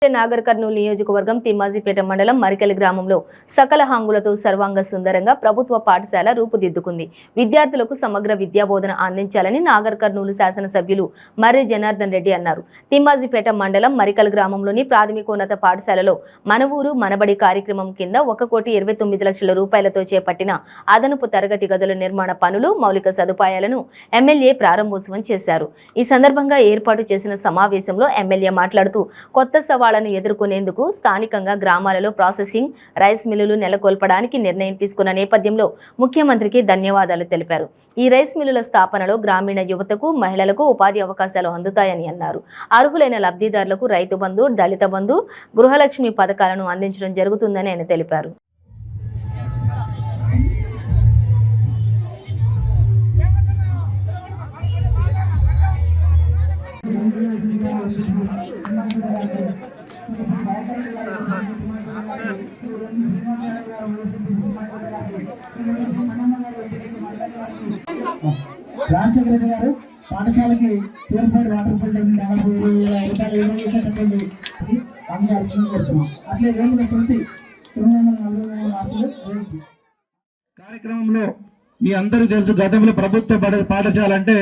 నాగర్ కర్నూలు నియోజకవర్గం తిమ్మాజిపేట మండలం మరికలి గ్రామంలో సకల హంగులతో సర్వాంగ సుందరంగా ప్రభుత్వ పాఠశాల రూపుదిద్దుకుంది. విద్యార్థులకు సమగ్ర విద్యాబోధన అందించాలని నాగర్ కర్నూలు శాసనసభ్యులు మర్రి జనార్దన్ రెడ్డి అన్నారు. తిమ్మాజిపేట మండలం మరికలి గ్రామంలోని ప్రాథమికోన్నత పాఠశాలలో మన ఊరు మనబడి కార్యక్రమం కింద 1,29,00,000 రూపాయలతో చేపట్టిన అదనపు తరగతి గదుల నిర్మాణ పనులు, మౌలిక సదుపాయాలను ఎమ్మెల్యే ప్రారంభోత్సవం చేశారు. ఈ సందర్భంగా ఏర్పాటు చేసిన సమావేశంలో ఎమ్మెల్యే మాట్లాడుతూ కొత్త సవాళ్లను ఎదుర్కొనేందుకు స్థానికంగా గ్రామాలలో ప్రాసెసింగ్ రైస్ మిల్లులు నెలకొల్పడానికి నిర్ణయం తీసుకున్న నేపథ్యంలో ముఖ్యమంత్రికి ధన్యవాదాలు తెలిపారు. ఈ రైస్ మిల్లుల స్థాపనలో గ్రామీణ యువతకు, మహిళలకు ఉపాధి అవకాశాలు అందుతాయని అన్నారు. అర్హులైన లబ్ధిదారులకు రైతు బంధు, దళిత బంధు, గృహలక్ష్మి పథకాలను అందించడం జరుగుతుందని ఆయన తెలిపారు. రాజశేఖర గారు పాఠశాలకి ప్యూరిఫైడ్ వాటర్ ఫిల్టర్ 40,000 రూపాయలు విలువ చేసేటటువంటి కోరుతున్నాం. అట్లే వేముల శృతి 940 మార్కులు. కార్యక్రమంలో మీ అందరూ తెలుసు, గతంలో ప్రభుత్వ పాఠశాల అంటే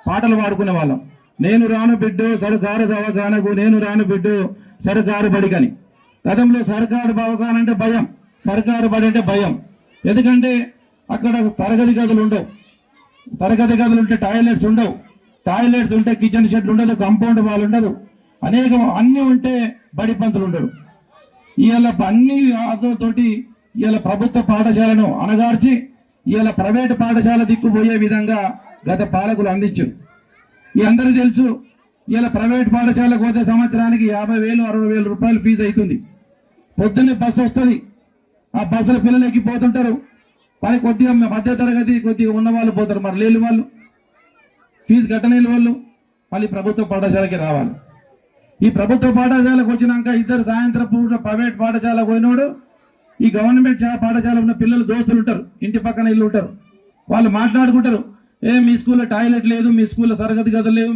పాటలు పాడుకునే వాళ్ళం. నేను రాను బిడ్డు సర్కారు దవాఖానకు, నేను రాను బిడ్డు సర్కారు బడికని. గతంలో సర్కారు దవాఖాన అంటే భయం, సర్కారు బడి అంటే భయం. ఎందుకంటే అక్కడ తరగతి గదులు ఉండవు, తరగతి గదులు ఉంటే టాయిలెట్స్ ఉండవు, టాయిలెట్స్ ఉంటే కిచెన్ షెడ్ ఉండదు, కాంపౌండ్ వాల్ ఉండదు, అన్నీ ఉంటే బడి పంతులు ఉండడు. ఇవాళ అన్ని తోటి ఇవాళ ప్రభుత్వ పాఠశాలను అణగార్చి ఇవాళ ప్రైవేటు పాఠశాల దిక్కుపోయే విధంగా గత పాలకులు అందించారు. ఈ అందరికీ తెలుసు, ఇవాళ ప్రైవేట్ పాఠశాలకు పోతే సంవత్సరానికి 50,000, 60,000 రూపాయలు ఫీజు అవుతుంది. పొద్దున్నే బస్సు వస్తుంది, ఆ బస్సులో పిల్లలు ఎక్కిపోతుంటారు. మరి కొద్దిగా మధ్య తరగతి కొద్దిగా ఉన్న వాళ్ళు పోతారు, మరి లేని వాళ్ళు, ఫీజు కట్టలేని వాళ్ళు మళ్ళీ ప్రభుత్వ పాఠశాలకి రావాలి. ఈ ప్రభుత్వ పాఠశాలకు వచ్చినాక ఇద్దరు సాయంత్రం పూట ప్రైవేట్ పాఠశాలకు పోయినోడు ఈ గవర్నమెంట్ పాఠశాల ఉన్న పిల్లలు దోస్తులు ఉంటారు, ఇంటి పక్కన ఇల్లు ఉంటారు, వాళ్ళు మాట్లాడుకుంటారు. మీ స్కూల్లో టాయిలెట్ లేదు, మీ స్కూల్లో తరగతి గదులు లేవు,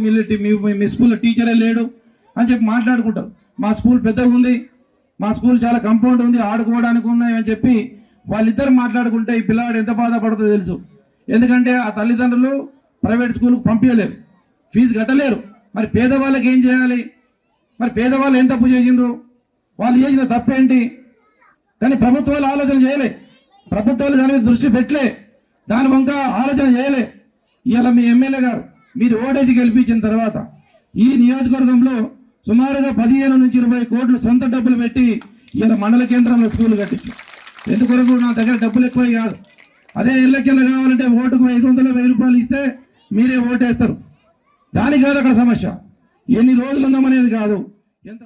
మీ స్కూల్లో టీచరే లేడు అని చెప్పి మాట్లాడుకుంటారు. మా స్కూల్ పెద్దగా ఉంది, మా స్కూల్ చాలా కంపౌండ్ ఉంది, ఆడుకోవడానికి ఉన్నాయి అని చెప్పి వాళ్ళిద్దరు మాట్లాడుకుంటే ఈ పిల్లాడు ఎంత బాధపడుతుందో తెలుసు. ఎందుకంటే ఆ తల్లిదండ్రులు ప్రైవేట్ స్కూల్కి పంపించలేరు, ఫీజు కట్టలేరు. మరి పేదవాళ్ళకి ఏం చేయాలి? మరి పేదవాళ్ళు ఏం తప్పు చేసిండ్రు? వాళ్ళు చేసిన తప్పేంటి? కానీ ప్రభుత్వాలు ఆలోచన చేయలే, ప్రభుత్వాలు దాని మీద దృష్టి పెట్టలే, దాని వంక ఆలోచన చేయలే. ఇవాళ మీ ఎమ్మెల్యే గారు మీరు ఓటేజ్ గెలిపించిన తర్వాత ఈ నియోజకవర్గంలో సుమారుగా 15 నుంచి 20 కోట్లు సొంత డబ్బులు పెట్టి ఇవాళ మండల కేంద్రంలో స్కూల్ కట్టించారు. ఎందుకొరకు నా దగ్గర డబ్బులు ఎక్కువ కాదు, అదే ఎల్లకెళ్ళ కావాలంటే ఓటుకు 500-1000 రూపాయలు ఇస్తే మీరే ఓటేస్తారు. దానికి కాదు అక్కడ సమస్య, ఎన్ని రోజులు ఉన్నామనేది కాదు, ఎంత